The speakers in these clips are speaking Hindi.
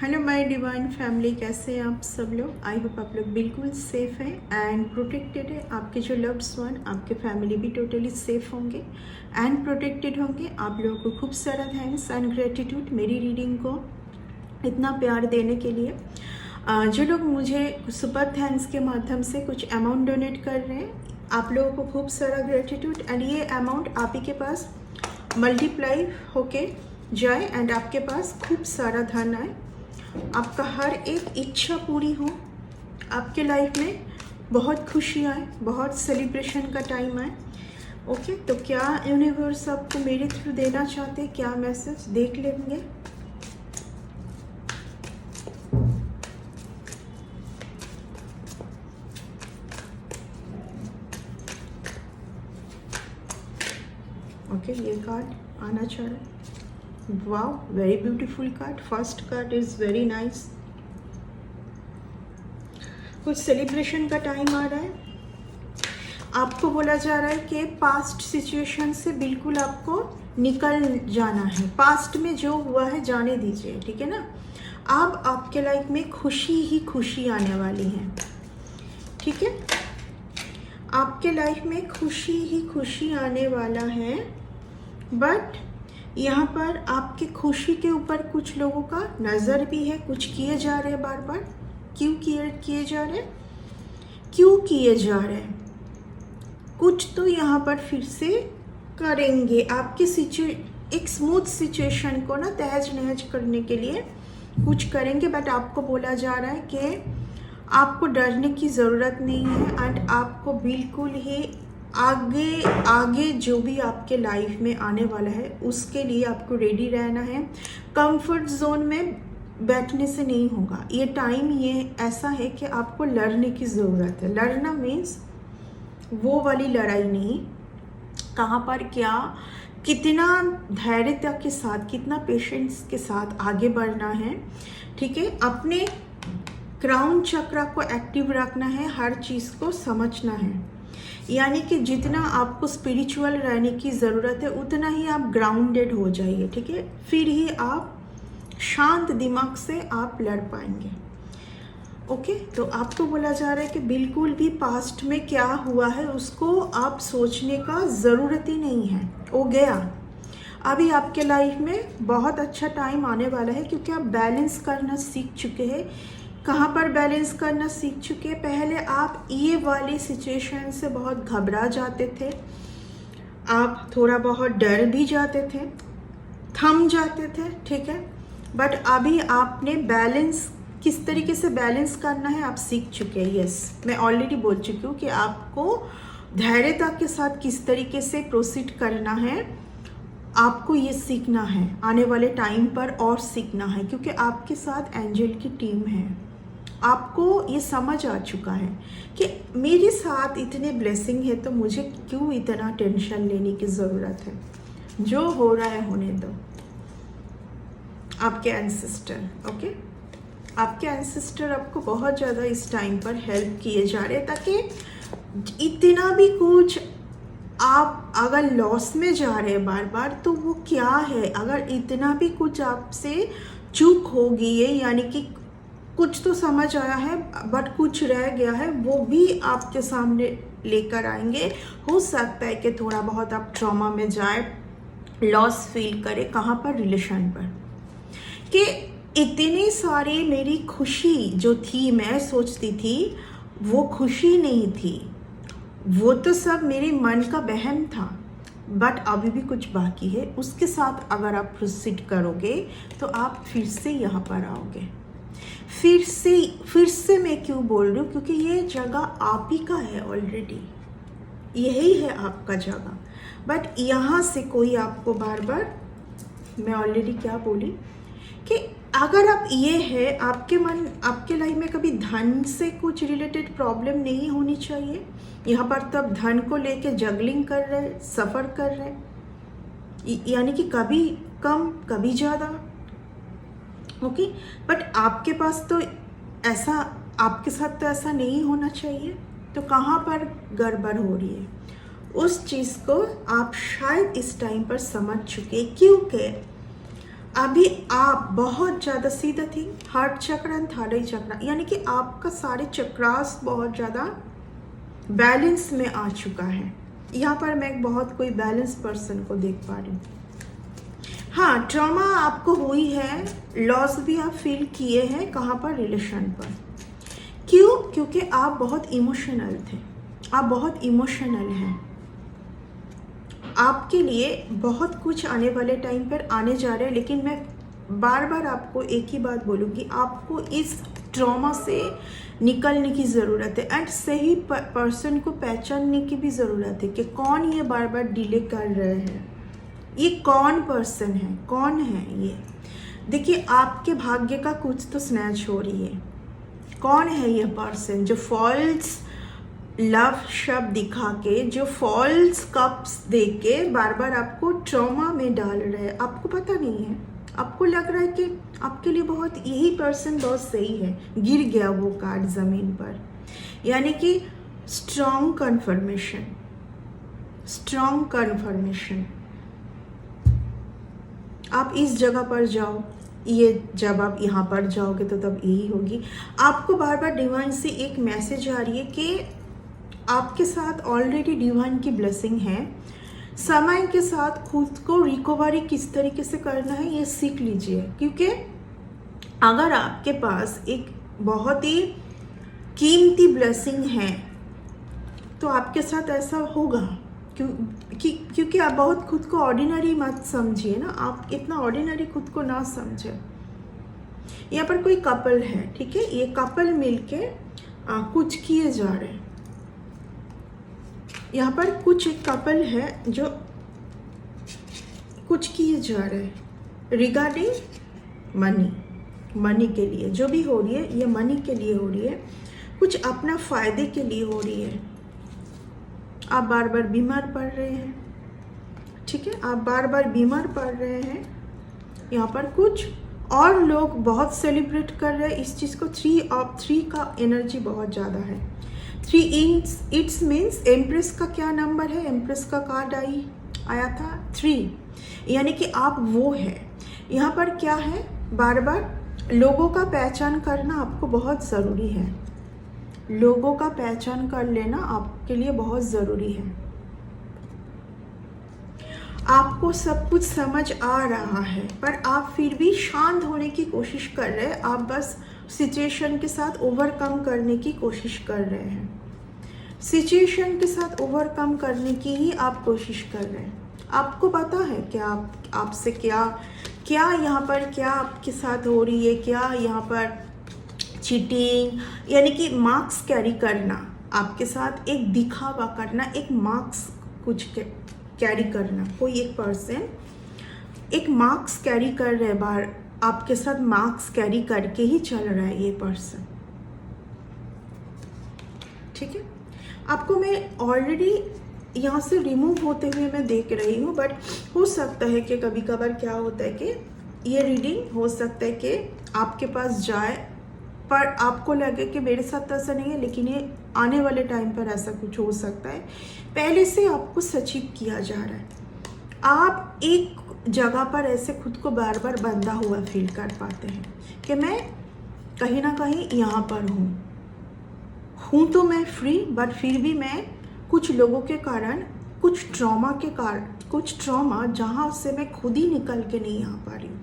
हेलो माय डिवाइन फैमिली, कैसे हैं आप सब लोग। आई होप आप लोग बिल्कुल सेफ़ हैं एंड प्रोटेक्टेड है। आपके जो लव्ड वन, आपके फैमिली भी टोटली सेफ़ होंगे एंड प्रोटेक्टेड होंगे। आप लोगों को खूब सारा थैंक्स एंड ग्रेटिट्यूड मेरी रीडिंग को इतना प्यार देने के लिए। जो लोग मुझे सुपर थैंक्स के माध्यम से कुछ अमाउंट डोनेट कर रहे हैं, आप लोगों को खूब सारा ग्रेटिट्यूड एंड ये अमाउंट आप ही के पास मल्टीप्लाई होके जाए एंड आपके पास खूब सारा धन आए, आपका हर एक इच्छा पूरी हो, आपके लाइफ में बहुत खुशी आए, बहुत सेलिब्रेशन का टाइम आए। ओके, तो क्या यूनिवर्स आपको मेरे थ्रू देना चाहते हैं, क्या मैसेज देख लेंगे। ओके, ये कार्ड आना चाह रहा है। Wow, very beautiful card. First card is very nice. कुछ सेलिब्रेशन का टाइम आ रहा है। आपको बोला जा रहा है कि पास्ट सिचुएशन से बिल्कुल आपको निकल जाना है। पास्ट में जो हुआ है जाने दीजिए, ठीक है ना। अब आपके लाइफ में खुशी ही खुशी आने वाली है, ठीक है। आपके लाइफ में खुशी ही खुशी आने वाला है, बट यहाँ पर आपकी खुशी के ऊपर कुछ लोगों का नज़र भी है। कुछ किए जा रहे हैं बार बार। क्यों किए जा रहे हैं, क्यों किए जा रहे हैं। कुछ तो यहाँ पर फिर से करेंगे आपके एक स्मूथ सिचुएशन को ना तहज नहज करने के लिए कुछ करेंगे। बट आपको बोला जा रहा है कि आपको डरने की ज़रूरत नहीं है एंड आपको बिल्कुल ही आगे आगे जो भी आपके लाइफ में आने वाला है उसके लिए आपको रेडी रहना है। कंफर्ट जोन में बैठने से नहीं होगा। ये टाइम ये ऐसा है कि आपको लड़ने की ज़रूरत है। लड़ना मीन्स वो वाली लड़ाई नहीं, कहाँ पर क्या, कितना धैर्यता के साथ, कितना पेशेंस के साथ आगे बढ़ना है, ठीक है। अपने क्राउन चक्र को एक्टिव रखना है, हर चीज़ को समझना है। यानी कि जितना आपको स्पिरिचुअल रहने की ज़रूरत है उतना ही आप ग्राउंडेड हो जाइए, ठीक है। फिर ही आप शांत दिमाग से आप लड़ पाएंगे। ओके, तो आपको बोला जा रहा है कि बिल्कुल भी पास्ट में क्या हुआ है उसको आप सोचने का ज़रूरत ही नहीं है, वो गया। अभी आपके लाइफ में बहुत अच्छा टाइम आने वाला है क्योंकि आप बैलेंस करना सीख चुके हैं। कहाँ पर बैलेंस करना सीख चुके हैं। पहले आप ये वाली सिचुएशन से बहुत घबरा जाते थे, आप थोड़ा बहुत डर भी जाते थे, थम जाते थे, ठीक है। बट अभी आपने बैलेंस, किस तरीके से बैलेंस करना है आप सीख चुके हैं। यस, मैं ऑलरेडी बोल चुकी हूँ कि आपको धैर्यता के साथ किस तरीके से प्रोसीड करना है, आपको ये सीखना है आने वाले टाइम पर और सीखना है, क्योंकि आपके साथ एंजल की टीम है। आपको ये समझ आ चुका है कि मेरे साथ इतने ब्लेसिंग है तो मुझे क्यों इतना टेंशन लेने की ज़रूरत है। जो हो रहा है होने दो। आपके एंसेस्टर, ओके, आपके एंसेस्टर आपको बहुत ज़्यादा इस टाइम पर हेल्प किए जा रहे हैं, ताकि इतना भी कुछ आप अगर लॉस में जा रहे हैं बार बार तो वो क्या है, अगर इतना भी कुछ आपसे चूक हो गई है, यानी कि कुछ तो समझ आया है बट कुछ रह गया है, वो भी आपके सामने लेकर आएंगे। हो सकता है कि थोड़ा बहुत आप ट्रॉमा में जाए, लॉस फील करें। कहाँ पर, रिलेशन पर, कि इतनी सारी मेरी खुशी जो थी, मैं सोचती थी वो खुशी नहीं थी, वो तो सब मेरे मन का वहम था। बट अभी भी कुछ बाकी है। उसके साथ अगर आप प्रोसीड करोगे तो आप फिर से यहाँ पर आओगे। फिर से मैं क्यों बोल रही हूँ, क्योंकि ये जगह आप ही का है ऑलरेडी, यही है आपका जगह। बट यहाँ से कोई आपको बार बार, मैं ऑलरेडी क्या बोली कि अगर आप ये है, आपके लाइफ में कभी धन से कुछ रिलेटेड प्रॉब्लम नहीं होनी चाहिए। यहाँ पर तो आप धन को लेके जगलिंग कर रहे, सफ़र कर रहे, यानी कि कभी कम कभी ज़्यादा, ओके। बट आपके पास तो ऐसा, आपके साथ तो ऐसा नहीं होना चाहिए। तो कहाँ पर गड़बड़ हो रही है, उस चीज़ को आप शायद इस टाइम पर समझ चुके, क्योंकि अभी आप बहुत ज़्यादा सी द थिंग हार्ट चक्र एंड थर्ड आई चक्र, यानी कि आपका सारे चक्रास बहुत ज़्यादा बैलेंस में आ चुका है। यहाँ पर मैं एक बहुत कोई बैलेंस पर्सन को देख पा रही हूँ। हाँ, ट्रॉमा आपको हुई है, लॉस भी आप फील किए हैं, कहाँ पर? रिलेशन पर। क्यों? क्योंकि आप बहुत इमोशनल थे, आप बहुत इमोशनल हैं। आपके लिए बहुत कुछ आने वाले टाइम पर आने जा रहे हैं, लेकिन मैं बार बार आपको एक ही बात बोलूँगी, आपको इस ट्रॉमा से निकलने की ज़रूरत है एंड सही पर्सन को पहचानने की भी ज़रूरत है कि कौन ये बार बार डिले कर रहे हैं, ये कौन पर्सन है, कौन है ये। देखिए, आपके भाग्य का कुछ तो स्नैच हो रही है। कौन है ये पर्सन जो फॉल्स लव शब्द दिखा के, जो फॉल्स कप्स दे के बार बार आपको ट्रॉमा में डाल रहे हैं? आपको पता नहीं है, आपको लग रहा है कि आपके लिए बहुत यही पर्सन बहुत सही है, गिर गया वो कार्ड ज़मीन पर। यानी कि स्ट्रॉन्ग कन्फर्मेशन, स्ट्रॉन्ग कन्फर्मेशन। आप इस जगह पर जाओ, ये जब आप यहाँ पर जाओगे तो तब यही होगी। आपको बार बार डिवाइन से एक मैसेज आ रही है कि आपके साथ ऑलरेडी डिवाइन की ब्लेसिंग है। समय के साथ खुद को रिकवरी किस तरीके से करना है ये सीख लीजिए, क्योंकि अगर आपके पास एक बहुत ही कीमती ब्लेसिंग है तो आपके साथ ऐसा होगा। क्योंकि आप बहुत खुद को ऑर्डिनरी मत समझिए ना, आप इतना ऑर्डिनरी खुद को ना समझे। यहाँ पर कोई कपल है, ठीक है, ये कपल मिलके कुछ किए जा रहे हैं। यहाँ पर कुछ एक कपल है जो कुछ किए जा रहे हैं रिगार्डिंग मनी, मनी के लिए जो भी हो रही है, ये मनी के लिए हो रही है, कुछ अपना फायदे के लिए हो रही है। आप बार बार बीमार पड़ रहे हैं, ठीक है, आप बार बार बीमार पड़ रहे हैं। यहाँ पर कुछ और लोग बहुत सेलिब्रेट कर रहे हैं इस चीज़ को। 3 ऑफ 3 का एनर्जी बहुत ज़्यादा है। 3 इट्स मीन्स एम्प्रेस का क्या नंबर है? एम्प्रेस का कार्ड आया था 3, यानी कि आप वो है। यहाँ पर क्या है, बार बार लोगों का पहचान करना आपको बहुत ज़रूरी है। लोगों का पहचान कर लेना आपके लिए बहुत ज़रूरी है। आपको सब कुछ समझ आ रहा है, पर आप फिर भी शांत होने की कोशिश कर रहे हैं। आप बस सिचुएशन के साथ ओवरकम करने की कोशिश कर रहे हैं। सिचुएशन के साथ ओवरकम करने की ही आप कोशिश कर रहे हैं। आपको पता है कि आपसे क्या यहाँ पर क्या आपके साथ हो रही है, क्या यहाँ पर चीटिंग, यानी कि मार्क्स कैरी करना, आपके साथ एक दिखावा करना, एक मार्क्स कुछ कैरी करना। कोई एक पर्सन एक मार्क्स कैरी कर रहे बार, आपके साथ मार्क्स कैरी करके ही चल रहा है ये पर्सन, ठीक है। आपको मैं ऑलरेडी यहाँ से रिमूव होते हुए मैं देख रही हूँ, बट हो सकता है कि कभी कभार क्या होता है कि ये रीडिंग हो सकता है कि आपके पास जाए, पर आपको लगे कि मेरे साथ ऐसा नहीं है, लेकिन ये आने वाले टाइम पर ऐसा कुछ हो सकता है। पहले से आपको सचेत किया जा रहा है। आप एक जगह पर ऐसे खुद को बार बार बंधा हुआ फील कर पाते हैं कि मैं कहीं ना कहीं यहाँ पर हूँ तो मैं फ्री, बट फिर भी मैं कुछ लोगों के कारण, कुछ ट्रॉमा के कारण, कुछ ट्रॉमा जहाँ से मैं खुद ही निकल के नहीं आ पा रही हूँ,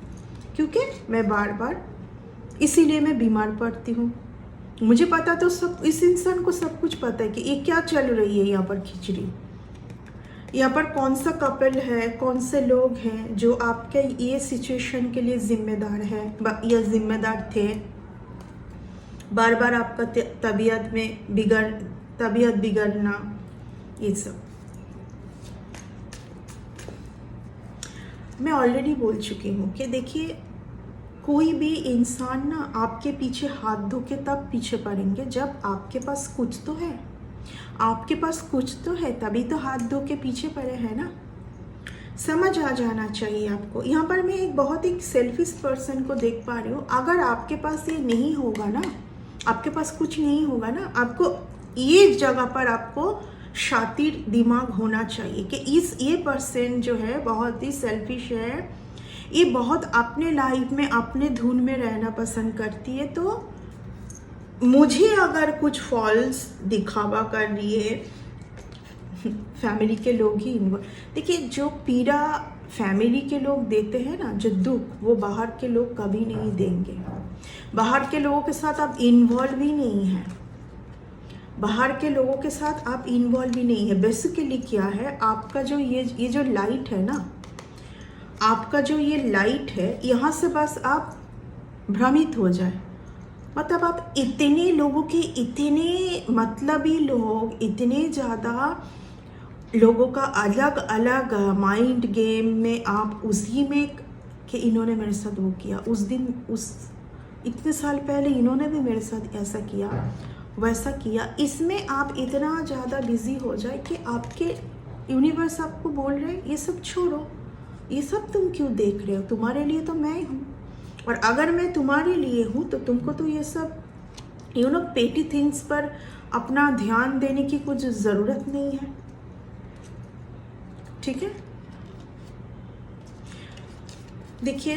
क्योंकि मैं बार बार, इसीलिए मैं बीमार पड़ती हूँ। मुझे पता तो सब, इस इंसान को सब कुछ पता है कि ये क्या चल रही है यहाँ पर खिचड़ी, यहाँ पर कौन सा कपल है, कौन से लोग हैं जो आपके ये सिचुएशन के लिए जिम्मेदार है या जिम्मेदार थे। बार बार आपका तबीयत बिगड़ना, ये सब मैं ऑलरेडी बोल चुकी हूँ कि देखिए, कोई भी इंसान ना आपके पीछे हाथ धो के तब पीछे पड़ेंगे जब आपके पास कुछ तो है, आपके पास कुछ तो है, तभी तो हाथ धो के पीछे पड़े हैं ना। समझ आ जाना चाहिए आपको। यहाँ पर मैं एक बहुत ही सेल्फिश पर्सन को देख पा रही हूँ। अगर आपके पास ये नहीं होगा ना, आपके पास कुछ नहीं होगा ना, आपको ये जगह पर आपको शातिर दिमाग होना चाहिए कि ये पर्सन जो है बहुत ही सेल्फिश है, ये बहुत अपने लाइफ में अपने धुन में रहना पसंद करती है। तो मुझे अगर कुछ फॉल्स दिखावा कर रही है, फैमिली के लोग ही देखिए, जो पीड़ा फैमिली के लोग देते हैं ना, जो दुख, वो बाहर के लोग कभी नहीं देंगे। बाहर के लोगों के साथ आप इन्वॉल्व ही नहीं हैं, बाहर के लोगों के साथ आप इन्वॉल्व ही नहीं है। बेसिकली क्या है, आपका जो ये जो लाइट है ना, आपका जो ये लाइट है, यहाँ से बस आप भ्रमित हो जाए। मतलब आप इतने लोगों के, इतने मतलबी लोग, इतने ज़्यादा लोगों का अलग अलग माइंड गेम में आप उसी में कि इन्होंने मेरे साथ वो किया, उस दिन, उस इतने साल पहले इन्होंने भी मेरे साथ ऐसा किया, वैसा किया। इसमें आप इतना ज़्यादा बिजी हो जाए कि आपके यूनिवर्स आपको बोल रहे हैं ये सब छोड़ो, ये सब तुम क्यों देख रहे हो, तुम्हारे लिए तो मैं हूँ, और अगर मैं तुम्हारे लिए हूँ तो तुमको तो ये सब पेटी थिंग्स पर अपना ध्यान देने की कुछ ज़रूरत नहीं है। ठीक है, देखिए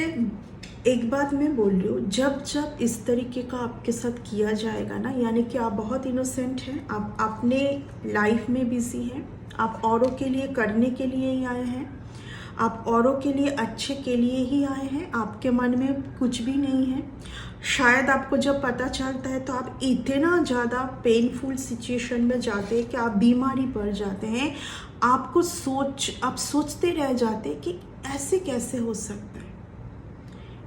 एक बात मैं बोल रही हूँ, जब जब इस तरीके का आपके साथ किया जाएगा ना, यानी कि आप बहुत इनोसेंट हैं, आप अपने लाइफ में बिजी हैं, आप औरों के लिए करने के लिए ही आए हैं, आप औरों के लिए अच्छे के लिए ही आए हैं, आपके मन में कुछ भी नहीं है। शायद आपको जब पता चलता है तो आप इतना ज़्यादा पेनफुल सिचुएशन में जाते हैं कि आप बीमारी पड़ जाते हैं। आप सोचते रह जाते हैं कि ऐसे कैसे हो सकता है,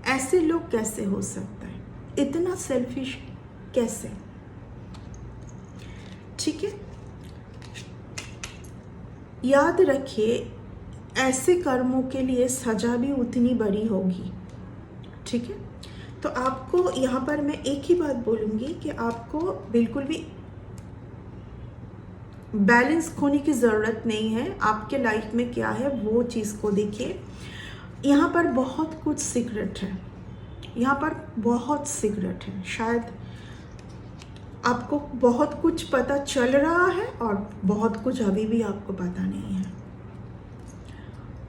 ऐसे लोग कैसे हो सकता है, इतना सेल्फिश कैसे। ठीक है, याद रखिए, ऐसे कर्मों के लिए सजा भी उतनी बड़ी होगी। ठीक है, तो आपको यहाँ पर मैं एक ही बात बोलूँगी कि आपको बिल्कुल भी बैलेंस खोने की ज़रूरत नहीं है। आपके लाइफ में क्या है वो चीज़ को देखिए। यहाँ पर बहुत कुछ सीक्रेट है, यहाँ पर बहुत सीक्रेट है। शायद आपको बहुत कुछ पता चल रहा है और बहुत कुछ अभी भी आपको पता नहीं है।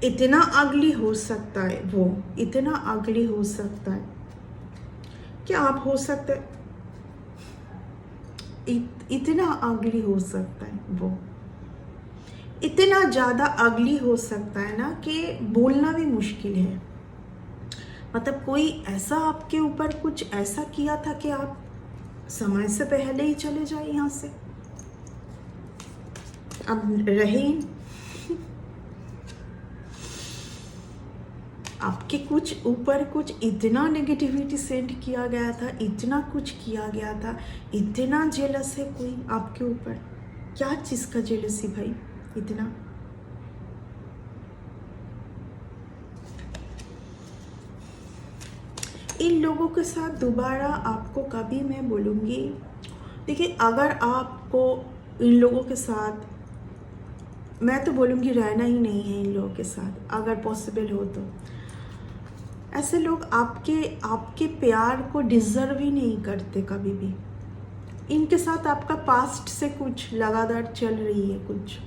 इतना अगली हो सकता है वो, इतना अगली हो सकता है कि आप हो सकते, इतना अगली हो सकता है वो, इतना ज़्यादा अगली हो सकता है ना कि बोलना भी मुश्किल है। मतलब कोई ऐसा आपके ऊपर कुछ ऐसा किया था कि आप समय से पहले ही चले जाए यहाँ से, अब रहे आपके कुछ ऊपर कुछ इतना नेगेटिविटी सेंड किया गया था, इतना कुछ किया गया था, इतना जेलस है कोई आपके ऊपर। क्या चीज़ का जेलसी भाई, इतना। इन लोगों के साथ दोबारा आपको कभी, मैं बोलूँगी, देखिए अगर आपको इन लोगों के साथ, मैं तो बोलूँगी रहना ही नहीं है इन लोगों के साथ, अगर पॉसिबल हो तो। ऐसे लोग आपके प्यार को डिज़र्व ही नहीं करते कभी भी। इनके साथ आपका पास्ट से कुछ लगातार चल रही है, कुछ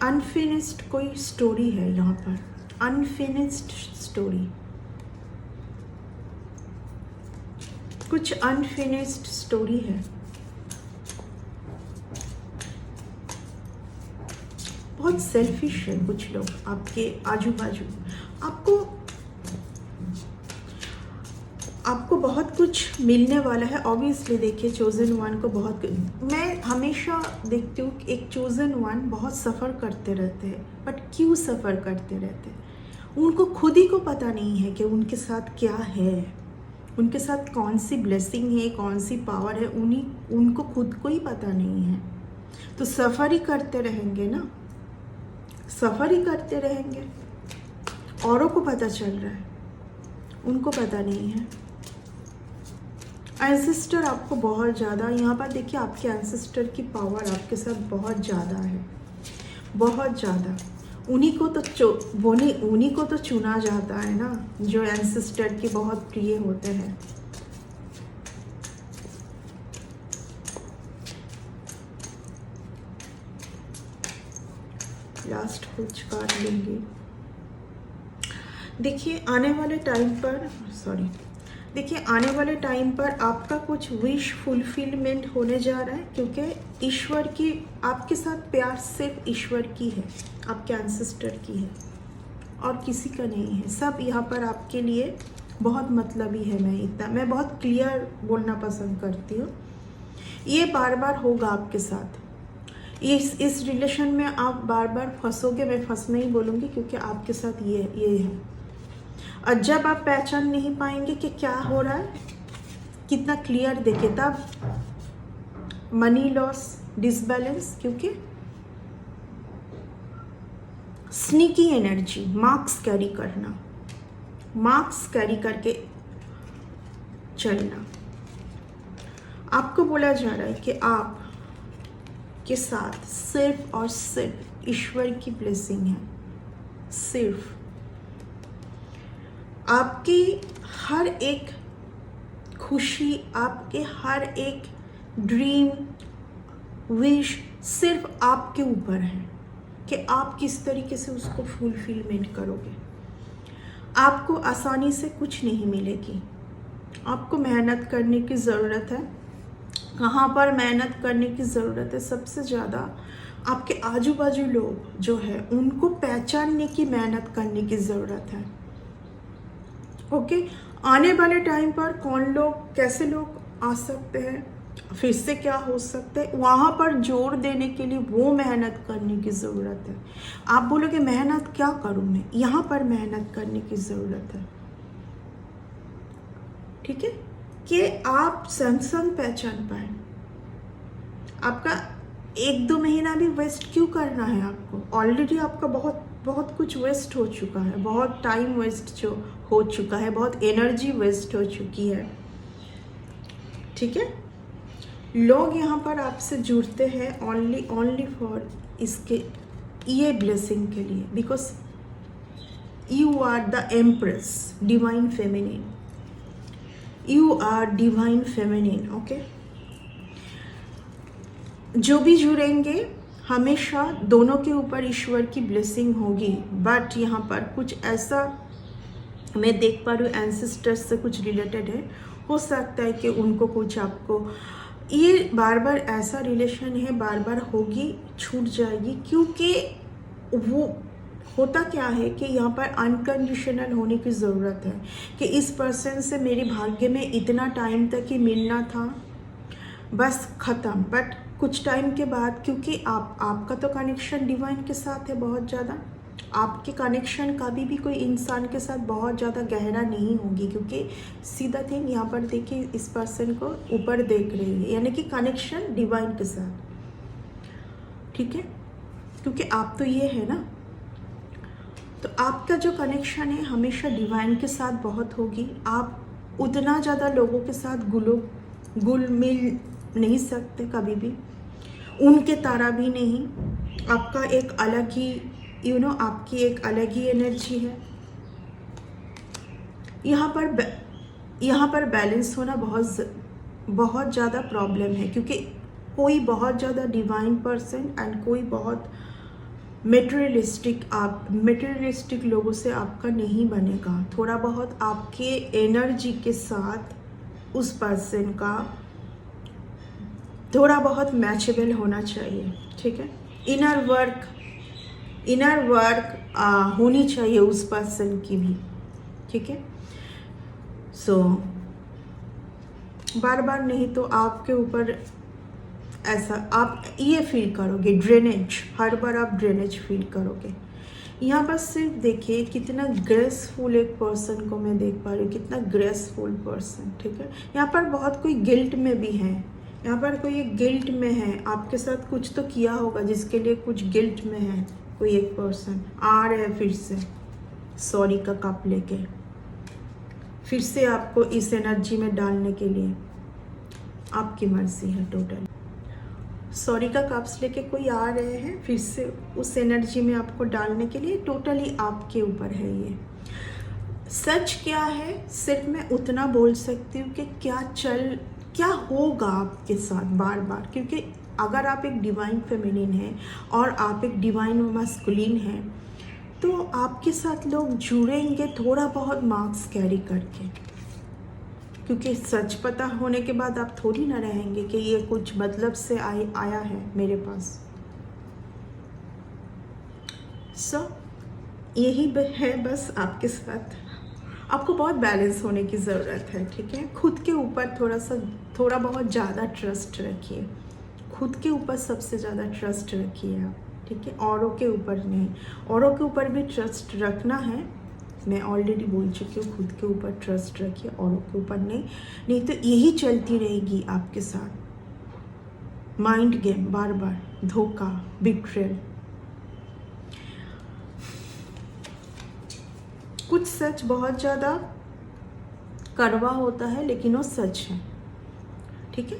अनफिनिश्ड कोई स्टोरी है यहाँ पर, अनफिनिश्ड स्टोरी, कुछ अनफिनिश्ड स्टोरी है। बहुत सेल्फिश है कुछ लोग आपके आजू बाजू। आपको बहुत कुछ मिलने वाला है ऑब्वियसली। देखिए चोजन वन को बहुत, मैं हमेशा देखती हूँ कि एक चोजन वन बहुत सफ़र करते रहते हैं। बट क्यों सफ़र करते रहते हैं? उनको खुद ही को पता नहीं है कि उनके साथ क्या है, उनके साथ कौन सी ब्लेसिंग है, कौन सी पावर है, उनको खुद को ही पता नहीं है। तो सफ़र ही करते रहेंगे ना, सफ़र ही करते रहेंगे। औरों को पता चल रहा है, उनको पता नहीं है। एंसेस्टर आपको बहुत ज़्यादा, यहाँ पर देखिए आपके एंसेस्टर की पावर आपके साथ बहुत ज़्यादा है, बहुत ज़्यादा। उन्हीं को तो चुना जाता है ना, जो एंसेस्टर के बहुत प्रिय होते हैं। लास्ट कुछ कार्ड लूँगी। देखिए आने वाले टाइम पर आने वाले टाइम पर आपका कुछ विश फुलफिलमेंट होने जा रहा है, क्योंकि ईश्वर की आपके साथ प्यार सिर्फ ईश्वर की है, आपके एंसेस्टर की है और किसी का नहीं है। सब यहाँ पर आपके लिए बहुत मतलबी है। मैं बहुत क्लियर बोलना पसंद करती हूँ। ये बार बार होगा आपके साथ। इस रिलेशन में आप बार बार फंसोगे। मैं फंस नहीं बोलूँगी, क्योंकि आपके साथ ये है। और जब आप पहचान नहीं पाएंगे कि क्या हो रहा है, कितना क्लियर देखे, तब मनी लॉस, डिसबैलेंस, क्योंकि स्नीकी एनर्जी, मार्क्स कैरी करना, मार्क्स कैरी करके चलना। आपको बोला जा रहा है कि आप के साथ सिर्फ और सिर्फ ईश्वर की ब्लेसिंग है। सिर्फ आपकी हर एक खुशी, आपके हर एक ड्रीम, विश सिर्फ आपके ऊपर है कि आप किस तरीके से उसको फुलफिलमेंट करोगे। आपको आसानी से कुछ नहीं मिलेगी, आपको मेहनत करने की ज़रूरत है। कहाँ पर मेहनत करने की ज़रूरत है? सबसे ज़्यादा आपके आजू बाजू लोग जो है उनको पहचानने की मेहनत करने की ज़रूरत है। ओके, आने वाले टाइम पर कौन लोग, कैसे लोग आ सकते हैं, फिर से क्या हो सकता है, वहाँ पर जोर देने के लिए वो मेहनत करने की ज़रूरत है। आप बोलोगे मेहनत क्या करूँ मैं? यहाँ पर मेहनत करने की ज़रूरत है। ठीक है, कि आप संग पहचान पाए। आपका 1-2 महीना भी वेस्ट क्यों करना है आपको? ऑलरेडी आपका बहुत कुछ वेस्ट हो चुका है, बहुत टाइम वेस्ट जो हो चुका है, बहुत एनर्जी वेस्ट हो चुकी है। ठीक है, लोग यहाँ पर आपसे जुड़ते हैं ओनली फॉर इसके ये ब्लेसिंग के लिए, because you are the empress, divine feminine. You are divine feminine. Okay, जो भी जुड़ेंगे हमेशा दोनों के ऊपर ईश्वर की ब्लेसिंग होगी। बट यहाँ पर कुछ ऐसा मैं देख पा रही हूँ, एंसेस्टर्स से कुछ रिलेटेड है। हो सकता है कि उनको कुछ, आपको ये बार बार ऐसा रिलेशन है, बार बार होगी, छूट जाएगी, क्योंकि वो होता क्या है कि यहाँ पर अनकंडीशनल होने की ज़रूरत है कि इस पर्सन से मेरे भाग्य में इतना टाइम तक ही मिलना था, बस ख़त्म। बट कुछ टाइम के बाद, क्योंकि आपका तो कनेक्शन डिवाइन के साथ है बहुत ज़्यादा, आपके कनेक्शन कभी भी कोई इंसान के साथ बहुत ज़्यादा गहरा नहीं होगी, क्योंकि सीधा थिंग यहाँ पर देखिए, इस पर्सन को ऊपर देख रही है, यानी कि कनेक्शन डिवाइन के साथ। ठीक है, क्योंकि आप तो ये है ना, तो आपका जो कनेक्शन है हमेशा डिवाइन के साथ बहुत होगी। आप उतना ज़्यादा लोगों के साथ घुल मिल नहीं सकते कभी भी, उनके तरह भी नहीं। आपका एक अलग ही आपकी एक अलग ही एनर्जी है। यहाँ पर बैलेंस होना बहुत ज़्यादा प्रॉब्लम है, क्योंकि कोई बहुत ज़्यादा डिवाइन पर्सन एंड कोई बहुत मेटेरियलिस्टिक लोगों से आपका नहीं बनेगा। थोड़ा बहुत आपके एनर्जी के साथ उस पर्सन का थोड़ा बहुत मैचेबल होना चाहिए। ठीक है, इनर वर्क होनी चाहिए उस पर्सन की भी। ठीक है, सो बार बार नहीं तो आपके ऊपर ऐसा आप ये फील करोगे, ड्रेनेज, हर बार आप ड्रेनेज फील करोगे। यहाँ पर सिर्फ देखिए कितना ग्रेसफुल एक पर्सन को मैं देख पा रही हूँ, कितना ग्रेसफुल पर्सन। ठीक है, यहाँ पर बहुत कोई गिल्ट में भी है, यहाँ पर कोई एक गिल्ट में है, आपके साथ कुछ तो किया होगा जिसके लिए कुछ गिल्ट में है। कोई एक पर्सन आ रहे हैं फिर से सॉरी का कप लेके, फिर से आपको इस एनर्जी में डालने के लिए। आपकी मर्जी है टोटल। सॉरी का कप्स लेके कोई आ रहे हैं फिर से उस एनर्जी में आपको डालने के लिए, टोटली आपके ऊपर है ये। सच क्या है, सिर्फ मैं उतना बोल सकती हूँ कि क्या होगा आपके साथ बार बार, क्योंकि अगर आप एक डिवाइन फेमिनिन हैं और आप एक डिवाइन मास्कुलिन हैं, तो आपके साथ लोग जुड़ेंगे थोड़ा बहुत मार्क्स कैरी करके, क्योंकि सच पता होने के बाद आप थोड़ी ना रहेंगे कि ये कुछ मतलब से आया है मेरे पास। यही है बस आपके साथ। आपको बहुत बैलेंस होने की ज़रूरत है, ठीक है। खुद के ऊपर थोड़ा बहुत ज़्यादा ट्रस्ट रखिए, खुद के ऊपर सबसे ज़्यादा ट्रस्ट रखिए आप, ठीक है। औरों के ऊपर नहीं, औरों के ऊपर भी ट्रस्ट रखना है, मैं ऑलरेडी बोल चुकी हूँ। खुद के ऊपर ट्रस्ट रखिए, औरों के ऊपर नहीं तो यही चलती रहेगी आपके साथ, माइंड गेम, बार बार धोखा, बिट्रेल। कुछ सच बहुत ज़्यादा कड़वा होता है, लेकिन वो सच है, ठीक है।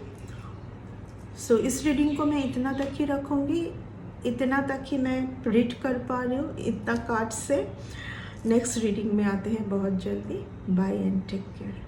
इस रीडिंग को मैं इतना तक ही रखूँगी, इतना तक ही मैं रीड कर पा रही हूँ, इतना कार्ड से। नेक्स्ट रीडिंग में आते हैं बहुत जल्दी। Bye and take care.